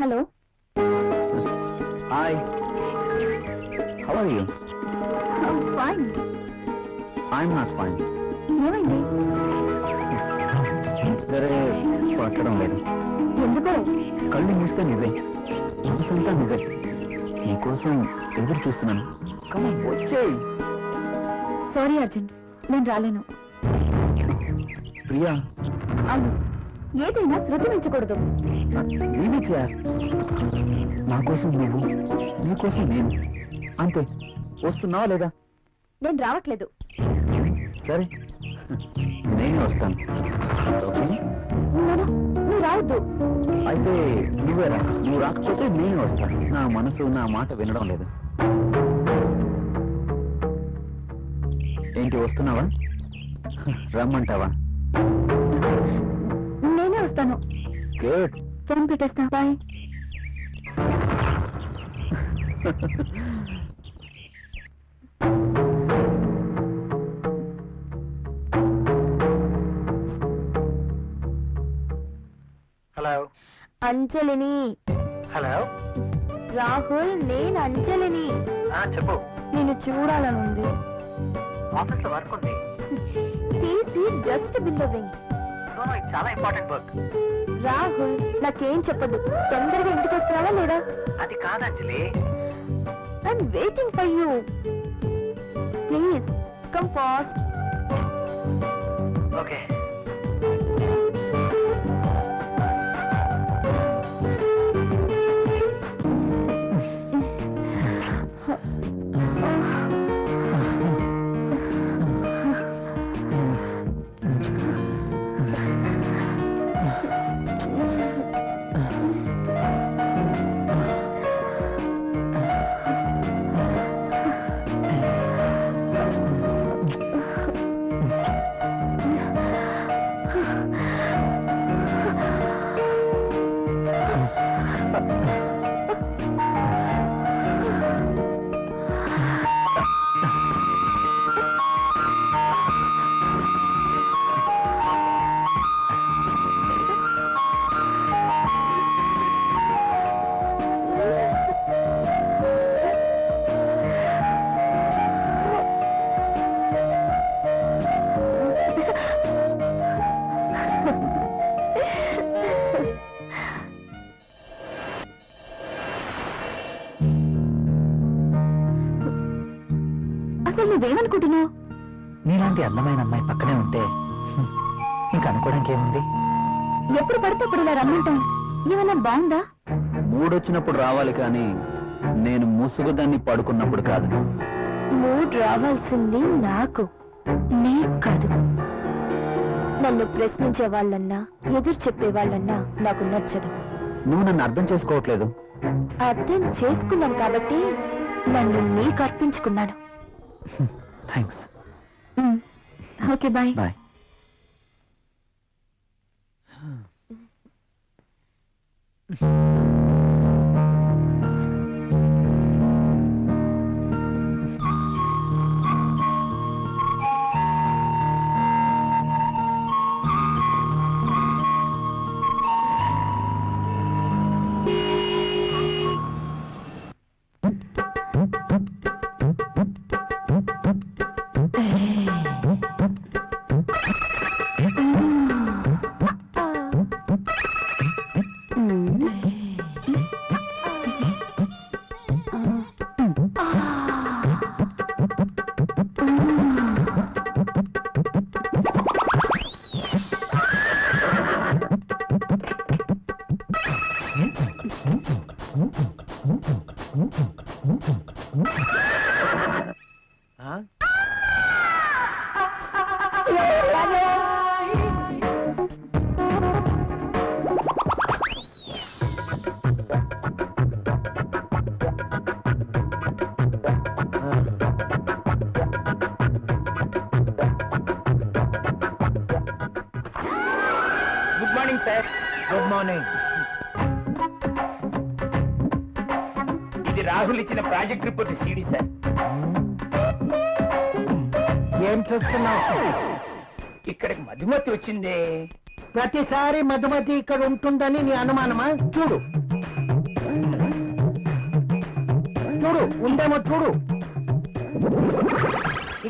Hello. Hi, how are you? Fine. I'm not fine. ఏమైంది? సరే, పట్టడం లేదు. ఎందుకో? కళ్ళు మూస్తే నువ్వే, మనసంతా నువ్వే. నీకోసం ఎదురు చూస్తున్నాను. వచ్చేయ్. సారీ అర్జున్, నేను రాలేను. ప్రియా, అవును, ఏదైనా శృతి మించకూడదు. నా కోసం నువ్వు, నీకోసం నేను, అంతే. వస్తున్నావా లేదా? నేను రావట్లేదు. సరే, నేనే వస్తాను. ఓకే? నువ్వు రావద్దు. అయితే నువ్వేరా. నువ్వు రాకపోతే నేను వస్తాను. నా మనసు నా మాట వినడం లేదు. ఏంటి, వస్తున్నావా? రమ్మంటావా? నేనే వస్తాను. గుడ్. ఫోన్ పెట్టేస్తా. బాయ్. హలో. అంజలిని. హలో. రాహుల్, నేను అంజలిని. చెప్పు. నిన్ను చూడాలనుంది. ఆఫీస్ లో వర్క్ ఉంది. తీసి డస్ట్ బిల్లో వెయ్యి. చాలా ఇంపార్టెంట్ వర్క్. రాహుల్, నాకేం చెప్పదు. తొందరగా ఇంటికి వస్తున్నావా లేదా? అది కాదు అంజలి. I'm waiting for you. Please come fast. Okay. అసలు నువ్వేమనుకుంటున్నావు? నీలాంటి అందమైన అమ్మాయి పక్కనే ఉంటే ఇంకా అనుకోవడానికి ఏముంది? ఎప్పుడు పడితే అప్పుడు ఇలా రమ్మంటాం. ఏమన్నా బాగుందా? మూడొచ్చినప్పుడు రావాలి కానీ నేను ముసుగుదాన్ని పడుకున్నప్పుడు కాదు. మూడ్ రావాల్సింది నాకు, నీకు కాదు. నన్ను ప్రశ్నించే వాళ్ళన్నా ఎదురు చెప్పే వాళ్ళన్నా నాకు నచ్చదు. నువ్వు నన్ను అర్థం చేసుకోవట్లేదు. అర్థం చేసుకున్నాను కాబట్టి నన్ను నీకు అర్పించుకున్నాను. Thanks. Okay, bye. Bye. Good morning sir. Good morning. ఇది రాహుల్ ఇచ్చిన ప్రాజెక్ట్ రిపోర్ట్ సీడీ సార్. ఏం చూస్తున్నావు? ఇక్కడికి మధుమతి వచ్చిందే. ప్రతిసారి మధుమతి ఇక్కడ ఉంటుందని నీ అనుమానమా? చూడు, చూడు ఉందేమో చూడు.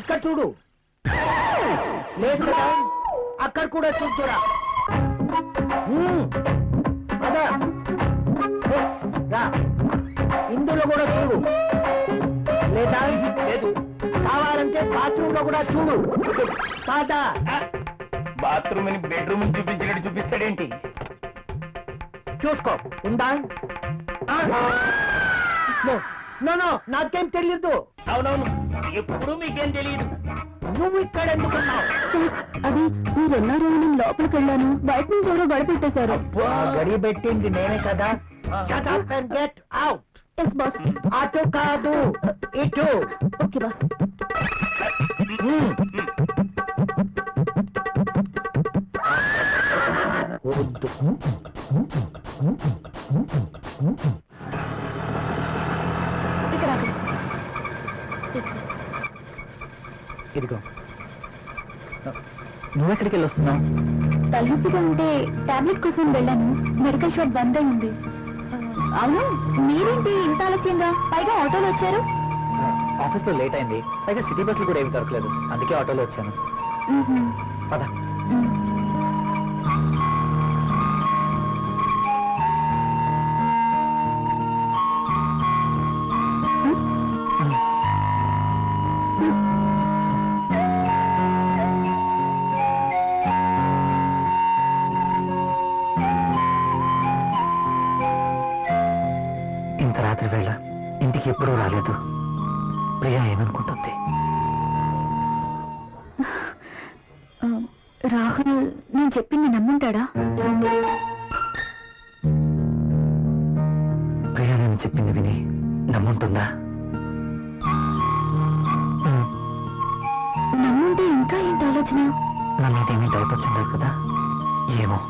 ఇక్కడ చూడు. లేదు కదా, అక్కడ కూడా చూస్తురా. అదా రా, ఇందులో కూడా చూడు. లేదా లేదు, కావాలంటే బాత్రూమ్ లో కూడా చూడు. కాదా బాత్రూమ్ అని బెడ్రూమ్ చూపించినట్టు చూపిస్తాడేంటి? చూసుకో, ఉందా? నో నో, నాకేం తెలియదు. అవునవును, ఎప్పుడు మీకేం తెలియదు. నువ్వు ఇక్కడ ఎందుకున్నావు? అది మీరెన్నో రోజులు నేను లోపలికి వెళ్ళాను, బయట నుంచి ఎవరో గడి పెట్టేశారు. గడి పెట్టింది నేనే కదా. Shut up and get out. Yes boss. అటు కాదు, ఇటు. Okay boss. ఇక్కడ ఆగు. తీసుకో. ఇదిగో, నువ్వెక్కడికి వెళ్ళి వస్తున్నావు? తలనొప్పిగా ఉంటే టాబ్లెట్ కోసం వెళ్ళాను, మెడికల్ షాప్ బంద్ అయి ఉంది. అవును, మీరేంటి ఇంత ఆలస్యంగా, పైగా ఆటోలో వచ్చారు? ఆఫీస్ లో లేట్ అయింది, పైగా సిటీ బస్సులు కూడా ఏమి దొరకలేదు, అందుకే ఆటోలో వచ్చాను. పద. ఇంత రాత్రి వేళ ఇంటికి ఎప్పుడూ రాలేదు. ప్రియా ఏమనుకుంటుంది? రాహుల్ నేను చెప్పింది నమ్ముంటాడా? ప్రియా నేను చెప్పింది విని నమ్ముంటుందా? నమ్ముంటే ఇంకా ఏంటి ఆలోచన? నా మీద ఏమీ భయపడుతుంటారు కదా, ఏమో.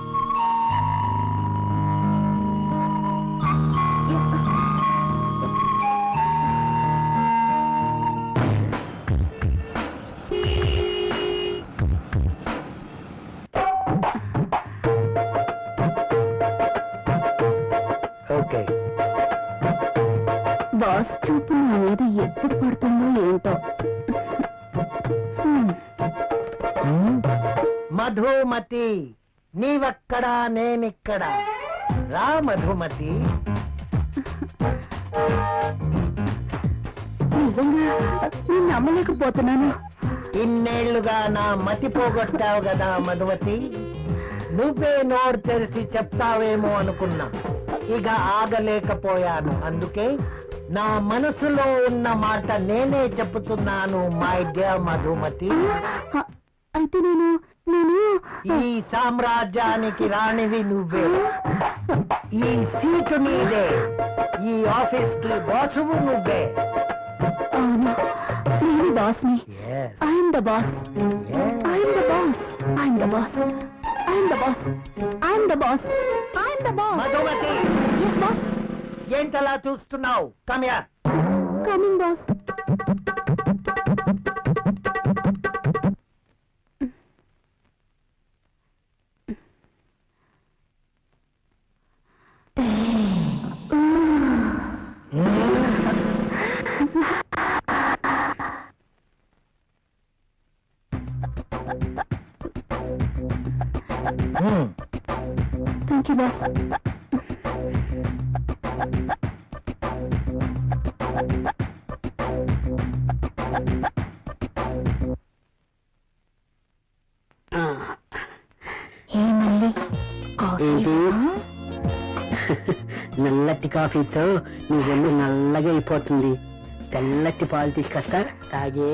ఓకే, బాస్ చూపు నా మీద ఎప్పుడు పడుతుందో ఏంటో. మధుమతి, నీవక్కడా నేనిక్కడ. రా మధుమతి. నిజంగా నేను నమ్మలేకపోతున్నాను. ఇన్నేళ్లుగా నా మతి పోగొట్టావు కదా మధుమతి. నువ్వే నోరు తెరిచి చెప్తావేమో అనుకున్నా, ఇక ఆగలేకపోయాను. అందుకే నా మనసులో ఉన్న మాట నేనే చెప్తున్నాను. మై డియర్ మధుమతి, అయితే నేను నేను ఈ సామ్రాజ్యానికి రాణివి నువ్వే. ఈ సీటు నీదే, ఈ ఆఫీస్ కి బాసువు నువ్వే. అవును, నేను బాస్ని. I'm the boss. I'm the boss. I'm the boss. I'm the boss. I'm the boss. I'm the boss. Madhumati, yes boss. ఏంటలా చూస్తున్నావు? Come here. Coming boss. Thank you, boss. నల్లటి కాఫీతో నీ ఒళ్ళు నల్లగా అయిపోతుంది. తెల్లటి పాలు తీసుకొస్తా, తాగే.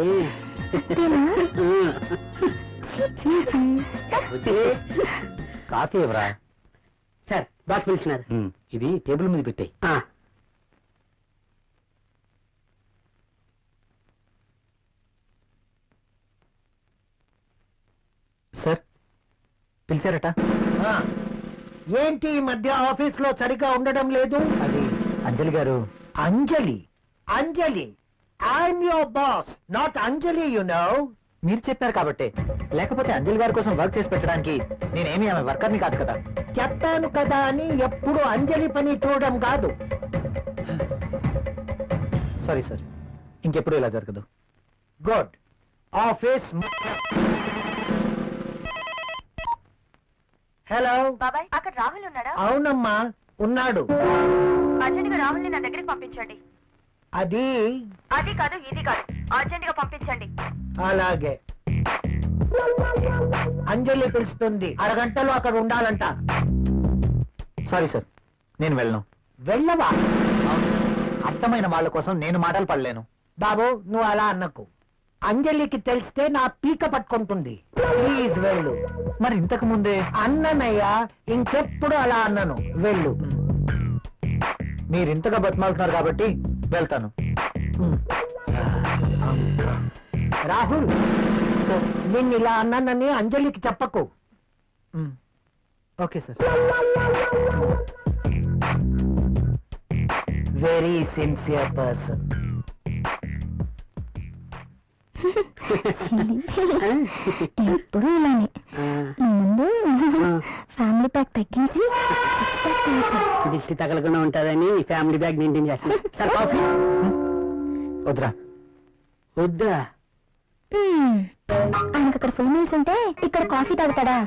కాఫీ ఎవరా? Sir, boss పిలిచినారు. ఇది టేబుల్ మీద పెట్టాయి. సార్ పిలిచారట. ఏంటి ఈ మధ్య ఆఫీస్ లో సరిగా ఉండడం లేదు? అది అంజలి గారు. అంజలి? అంజలి, I'm your boss, not Anjali, you know. మీరు చెప్పారు కాబట్టి, లేకపోతే అంజలి గారి కోసం వర్క్ చేసి పెట్టడానికి నేనేమి ఆమె వర్కర్ని కాదు కదా. చెప్పాను కదా అని ఎప్పుడు అంజలి పని చూడడం కాదు. సారీ సార్, ఇంకెప్పుడు ఇలా జరగదు. గుడ్. ఆఫీస్. హలో. బాబాయ్, అక్కడ రాహుల్ ఉన్నాడా? అవునమ్మా, ఉన్నాడు. అర్జెంట్ గా రాహుల్ ని నా దగ్గరికి పంపించండి. అది కాదు, ఇది కాదు, అర్జెంట్ గా పంపించండి. అలాగే. అంజలి పిలుస్తుంది, అరగంటలో అక్కడ ఉండాలంట. సారీ సార్, నేను వెళ్ళను. వెళ్ళవా? అర్థమైన వాళ్ళ కోసం నేను మాటలు పడలేను. బాబు, నువ్వు అలా అన్నకు. అంజలికి తెలిస్తే నా పీక పట్టుకుంటుంది. ప్లీజ్ వెళ్ళు. మరి ఇంతకు ముందే అన్ననయ్యా, ఇంకెప్పుడు అలా అన్నను. వెళ్ళు. మీరు ఇంతగా బతిమాలుతున్నారు కాబట్టి వెళ్తాను. రాహుల్, నిన్ను ఇలా అన్నానని అంజలికి చెప్పకు. Okay sir. Very sincere person. ఎప్పుడు ఇలానే. ముందు ఫ్యామిలీ ప్యాక్ తగ్గించి దిష్టి తగలకుండా ఉంటుందని ఫ్యామిలీ బ్యాగ్ మెయింటైన్ చేస్తాను. సార్ కాఫీ వద్దురా. వద్దా? ఆయనకు అక్కడ ఫుల్ మీల్స్ ఉంటే ఇక్కడ కాఫీ తాగుతాడా?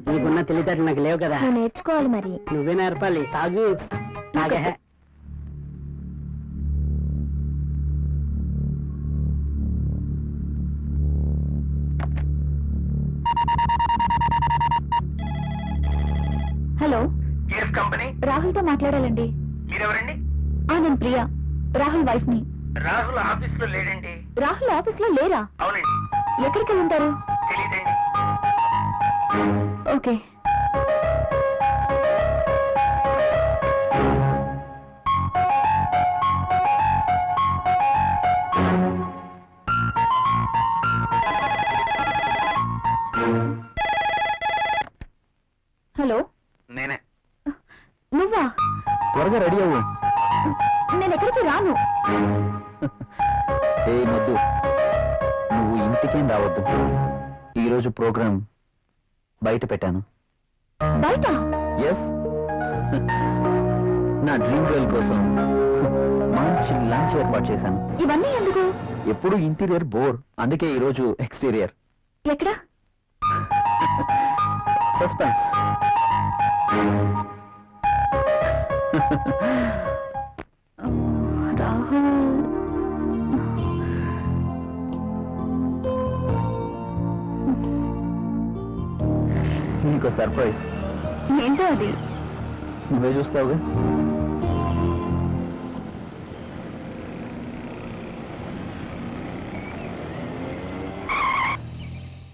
నీకున్న తెలివితేటలు నాకు లేవు కదా. నువ్వు నేర్చుకోవాలి మరి. నువ్వే నేర్పాలి. తాగు. తాగే. Hello, company. రాహుల్ తో మాట్లాడాలండి. మీరెవరండి? నేను ప్రియా, రాహుల్ వైఫ్ ని. రాహుల్ ఆఫీస్ లో లేడండి. రాహుల్ ఆఫీస్ లో లేరా? అవునండి. ఎక్కడికి వెళ్ళి ఉంటారు? తెలీదండి. ఓకే. హలో, నేనే. నువ్వా? త్వరగా రెడీ అవ్వు. నేను ఎక్కడికి రాను. ఏ మొద్దు, నువ్వు ఇంటికేం రావద్దు. ఈరోజు ప్రోగ్రాం బయట పెట్టాను. బయట? ఎస్, నా డ్రీమ్ గర్ల్ కోసం మంచి లంచ్ ఏర్పాటు చేశాను. ఇవన్నీ ఎందుకు? ఎప్పుడు ఇంటీరియర్ బోర్, అందుకే ఈరోజు ఎక్స్టీరియర్. ఎక్కడ? సస్పెన్స్. రాహుల్, నీకు సర్ప్రైజ్. ఏంటో అది? నువ్వే చూస్తావుగా.